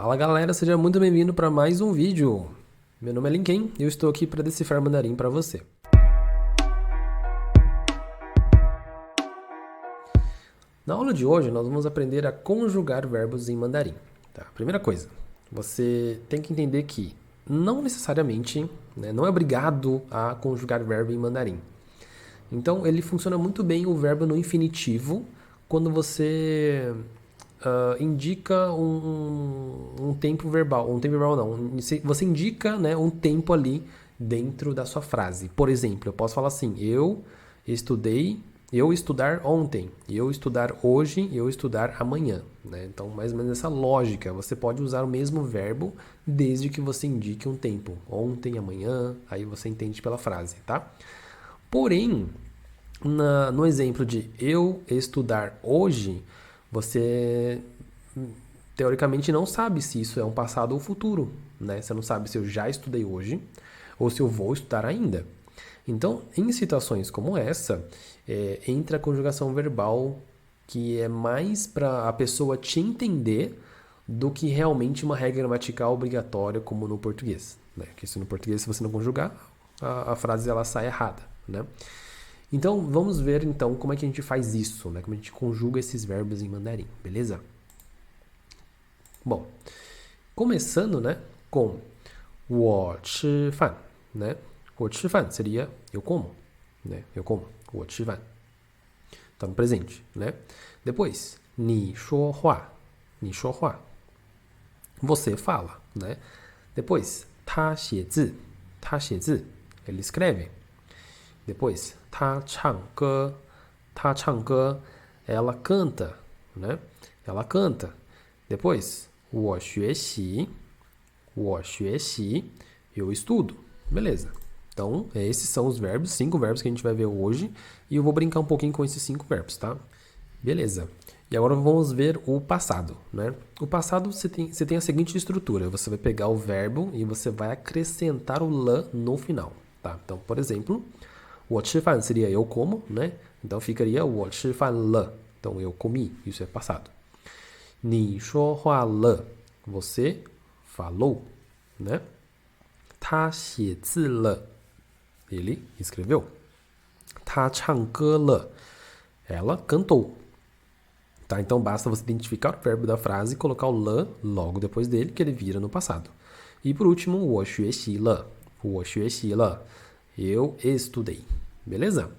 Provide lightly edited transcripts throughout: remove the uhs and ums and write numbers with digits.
Fala galera, seja muito bem-vindo para mais um vídeo. Meu nome é Linken e eu estou aqui para decifrar mandarim para você. Na aula de hoje nós vamos aprender a conjugar verbos em mandarim. Tá? Primeira coisa, você tem que entender que não necessariamente, não é obrigado a conjugar verbo em mandarim. Então ele funciona muito bem o verbo no infinitivo quando você indica um tempo verbal. Um tempo verbal não. Você indica um tempo ali dentro da sua frase. Por exemplo, eu posso falar assim: eu estudar ontem, eu estudar hoje, eu estudar amanhã. Então, mais ou menos essa lógica. Você pode usar o mesmo verbo desde que você indique um tempo. Ontem, amanhã, aí você entende pela frase, tá? Porém, no exemplo de eu estudar hoje, você teoricamente não sabe se isso é um passado ou futuro, né? Você não sabe se eu já estudei hoje ou se eu vou estudar ainda. Então, em situações como essa, entra a conjugação verbal, que é mais para a pessoa te entender do que realmente uma regra gramatical obrigatória como no português, né? Porque se no português, se você não conjugar, a frase ela sai errada, né? Então, vamos ver então como é que a gente faz isso, né? Como a gente conjuga esses verbos em mandarim, beleza? Bom, começando, né, com 我吃饭, né? 我吃饭 seria eu como, né? Eu como, 我吃饭. Tá no presente, né? Depois, 你说话, 你说话. Você fala, né? Depois, 他写字, 他写字, ele escreve. Depois, 他唱歌, 他唱歌, ela canta, né? Ela canta. Depois, 我学习, 我学习, eu estudo. Beleza. Então, esses são os verbos, 5 verbos que a gente vai ver hoje. E eu vou brincar um pouquinho com esses 5 verbos, tá? Beleza. E agora vamos ver o passado, né? O passado você tem a seguinte estrutura. Você vai pegar o verbo e você vai acrescentar o la no final, tá? Então, por exemplo, 我吃饭 seria eu como, né? Então ficaria 我吃饭了. Então, eu comi. Isso é passado. 你说话了, você falou, né? 他写字了, ele escreveu. 他唱歌了, ela cantou. Tá? Então basta você identificar o verbo da frase e colocar o了logo depois dele, que ele vira no passado. E por último, 我学习了, 我学习了, eu estudei. Beleza?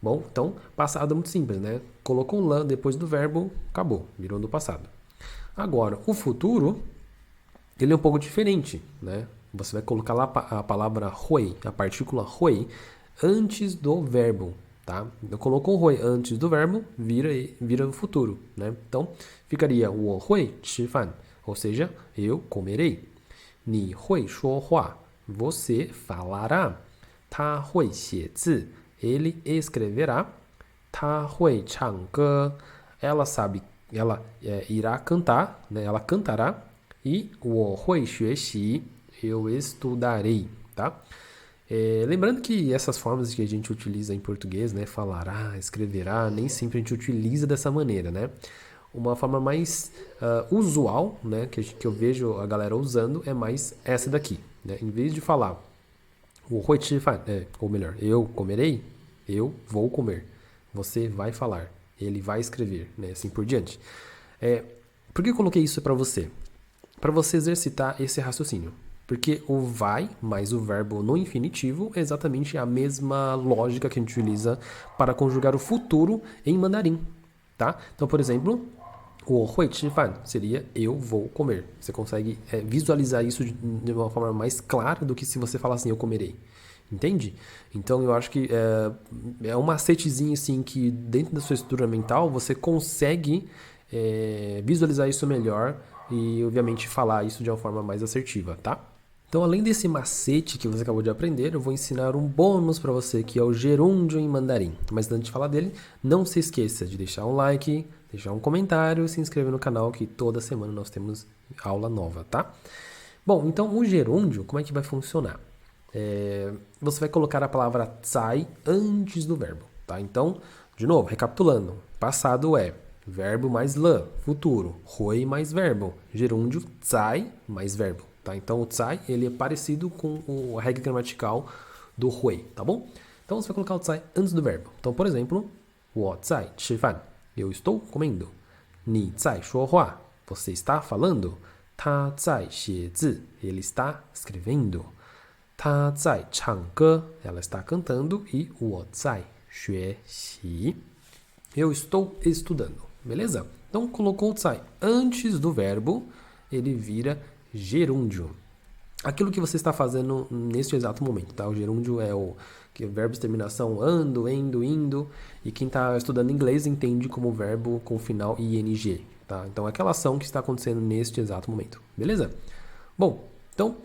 Bom, então, passado é muito simples, né? Colocou um la depois do verbo, acabou, virou no passado. Agora, o futuro, ele é um pouco diferente, né? Você vai colocar lá a palavra hui, a partícula hui, antes do verbo, tá? Eu coloco o hui antes do verbo, vira o futuro, né? Então, ficaria 我会吃饭, ou seja, eu comerei. 你会说话, você falará. 他会写字, ele escreverá. 他会唱歌, ela irá cantar, né? Ela cantará. E 我会学习, eu estudarei, tá? Lembrando que essas formas que a gente utiliza em português, né? Falará, escreverá, nem sempre a gente utiliza dessa maneira, né? Uma forma mais usual, né? Que eu vejo a galera usando é mais essa daqui, né? Em vez de falar 我会吃饭, ou melhor, eu comerei, eu vou comer. Você vai falar, ele vai escrever, né? Assim por diante. Por que eu coloquei isso para você? Para você exercitar esse raciocínio. Porque o vai mais o verbo no infinitivo é exatamente a mesma lógica que a gente utiliza para conjugar o futuro em mandarim, tá? Então, por exemplo, 我会吃饭 seria eu vou comer. Você consegue visualizar isso de uma forma mais clara do que se você falar assim, eu comerei. Entende? Então eu acho que é um macetezinho assim que dentro da sua estrutura mental você consegue visualizar isso melhor e obviamente falar isso de uma forma mais assertiva, tá? Então, além desse macete que você acabou de aprender, eu vou ensinar um bônus para você, que é o gerúndio em mandarim. Mas antes de falar dele, não se esqueça de deixar um like, deixar um comentário e se inscrever no canal, que toda semana nós temos aula nova, tá? Bom, então o gerúndio, como é que vai funcionar? Você vai colocar a palavra zai antes do verbo, tá? Então, de novo, recapitulando. Passado é verbo mais le, futuro. Hui mais verbo. Gerúndio, zai mais verbo. Tá? Então, o zai, ele é parecido com a regra gramatical do hui, tá bom? Então, você vai colocar o zai antes do verbo. Então, por exemplo, 我在吃饭. Eu estou comendo. 你在说话. Você está falando. 他在写字. Ele está escrevendo. 他在唱歌. Ela está cantando. E 我在学习. Eu estou estudando. Beleza? Então, colocou o zai antes do verbo, ele vira gerúndio. Aquilo que você está fazendo neste exato momento, tá? O gerúndio é o verbo de terminação ando, endo, indo. E quem está estudando inglês entende como verbo com final ing, tá? Então, é aquela ação que está acontecendo neste exato momento. Beleza? Bom, então,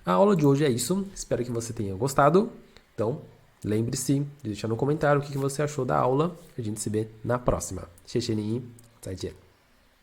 a aula de hoje é isso. Espero que você tenha gostado. Então, lembre-se de deixar no comentário o que você achou da aula. A gente se vê na próxima. 谢谢你，再见。